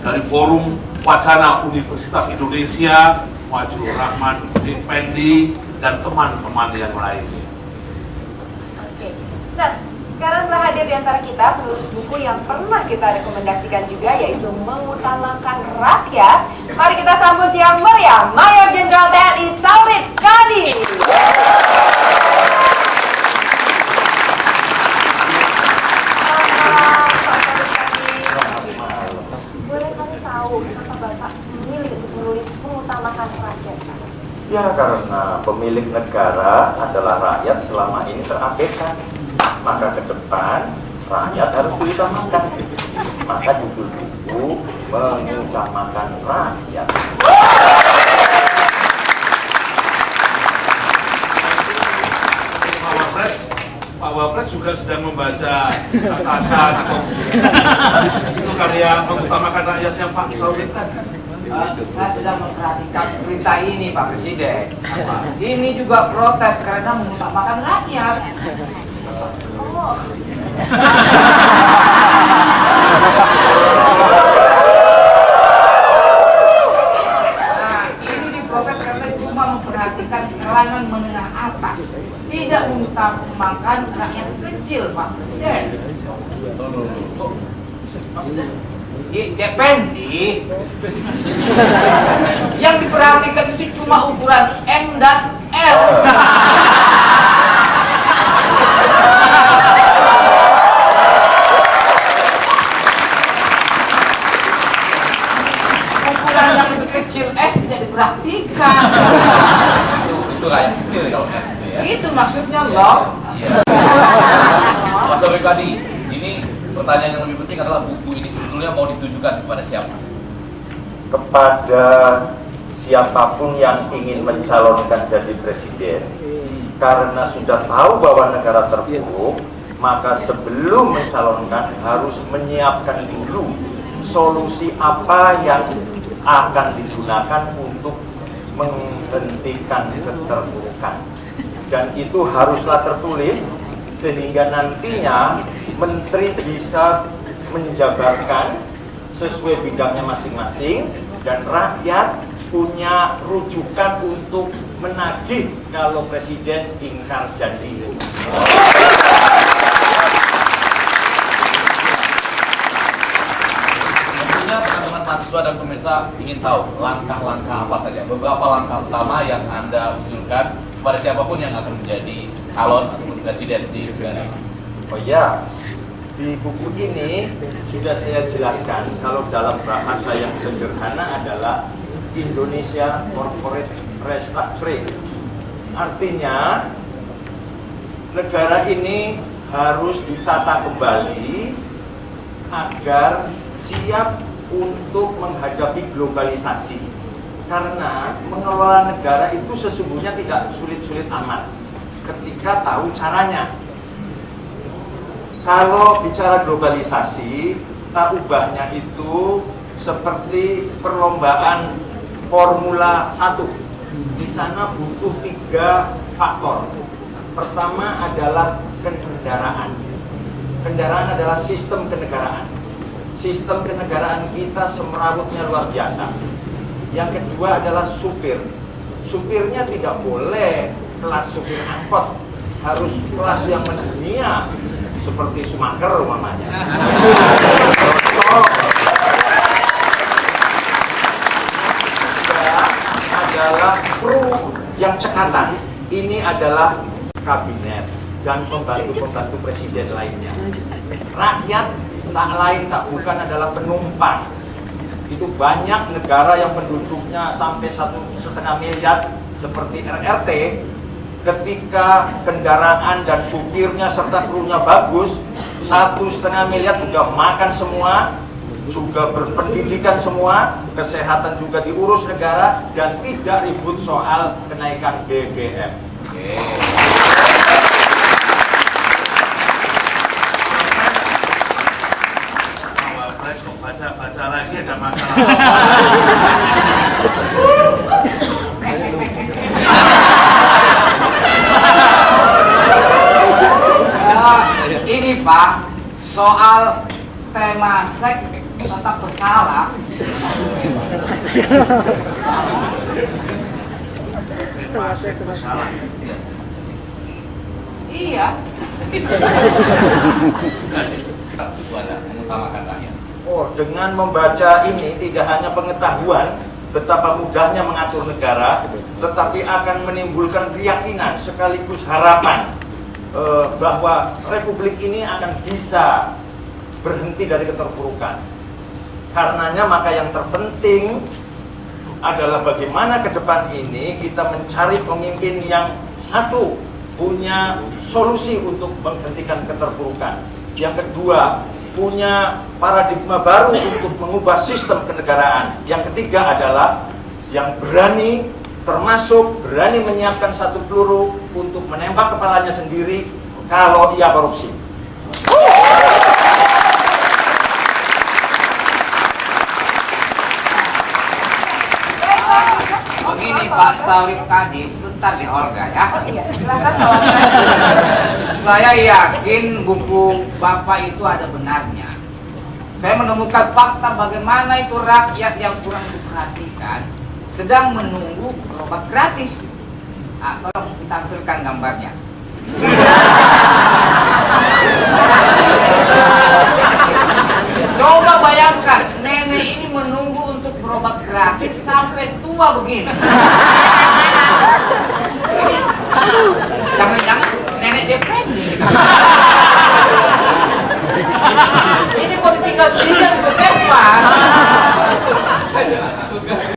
dari Forum Wacana Universitas Indonesia, Wajul Rahman Effendi, dan teman-teman yang lain. Oke, nah sekarang telah hadir di antara kita penulis buku yang pernah kita rekomendasikan juga, yaitu Mengutamakan Rakyat. Mari kita sambut yang meriah, Mayor Jenderal TNI Saurid Kadi. Boleh kami tahu kenapa Bapak memilih untuk menulis Mengutamakan Rakyat? Ya, karena pemilik negara adalah rakyat selama ini terabaikan. Maka ke depan rakyat harus diutamakan. Maka judul buku Mengutamakan Rakyat. Pak Wapres juga sedang membaca catatan atau itu karya Mengutamakan Rakyatnya Pak Saurid kan? Saya sedang memperhatikan berita ini, Pak Presiden. Ini juga protes karena mengutamakan rakyat. Oh. Nah, ini diprotes karena cuma memperhatikan kalangan menengah atas, tidak mengutamakan rakyat kecil, Pak Presiden. Maksudnya? Dependi yang diperhatikan itu cuma ukuran M dan L. Ukuran yang lebih kecil S tidak diperhatikan. Itu rakyat kecil kalau S itu ya. Itu maksudnya loh. Iya. Mas Saurid Kadi, ini pertanyaan yang lebih penting adalah buku ini sebetulnya mau ditujukan kepada siapa? Kepada siapapun yang ingin mencalonkan jadi presiden. Karena sudah tahu bahwa negara terpuruk, maka sebelum mencalonkan harus menyiapkan dulu solusi apa yang akan digunakan untuk menghentikan keterpurukan. Dan itu haruslah tertulis sehingga nantinya menteri bisa menjabarkan sesuai bidangnya masing-masing dan rakyat punya rujukan untuk menagih kalau presiden ingkar janji. Tentunya teman-teman mahasiswa dan pemirsa ingin tahu langkah-langkah apa saja, beberapa langkah utama yang Anda usulkan kepada siapapun yang akan menjadi calon ataupun presiden di negara ini. Oh ya, di buku ini sudah saya jelaskan kalau dalam bahasa yang sederhana adalah Indonesia Corporate Restructuring. Artinya negara ini harus ditata kembali agar siap untuk menghadapi globalisasi. Karena mengelola negara itu sesungguhnya tidak sulit-sulit amat ketika tahu caranya. Kalau bicara globalisasi, tak ubahnya itu seperti perlombaan Formula 1. Di sana butuh 3 faktor. Pertama adalah kendaraan. Kendaraan adalah sistem kenegaraan. Sistem kenegaraan kita semerawutnya luar biasa. Yang kedua adalah supir. Supirnya tidak boleh kelas supir angkot, harus kelas yang mendunia seperti Schumacher umpamanya. Adalah kru yang cekatan. Ini adalah kabinet dan pembantu-pembantu presiden lainnya. Rakyat tak lain tak bukan adalah penumpang. Itu banyak negara yang penduduknya sampai 1,5 miliar seperti RRT. Ketika kendaraan dan supirnya serta krunya bagus, 1,5 miliar juga makan semua, juga berpendidikan semua, kesehatan juga diurus negara, dan tidak ribut soal kenaikan BBM. Wapres kok baca lagi ada masalah. Ini Pak, soal tema tetap bersalah. Masih masalah. Iya. Tujuannya mengutamakan rakyat. Oh, dengan membaca ini tidak hanya pengetahuan betapa mudahnya mengatur negara, tetapi akan menimbulkan keyakinan sekaligus harapan bahwa republik ini akan bisa berhenti dari keterpurukan. Karenanya maka yang terpenting adalah bagaimana ke depan ini kita mencari pemimpin yang satu, punya solusi untuk menghentikan keterpurukan. Yang kedua, punya paradigma baru untuk mengubah sistem kenegaraan. Yang ketiga adalah yang berani, termasuk berani menyiapkan satu peluru untuk menembak kepalanya sendiri kalau ia korupsi. Begini Pak Saurip tadi, sebentar nih Olga ya. Iya, silakan kalau Saya yakin buku Bapak itu ada benarnya. Saya menemukan fakta bagaimana itu rakyat yang kurang diperhatikan sedang menunggu berobat gratis. Tolong ditampilkan gambarnya. Coba bayangkan, nenek ini menunggu untuk berobat gratis sampai tua begini.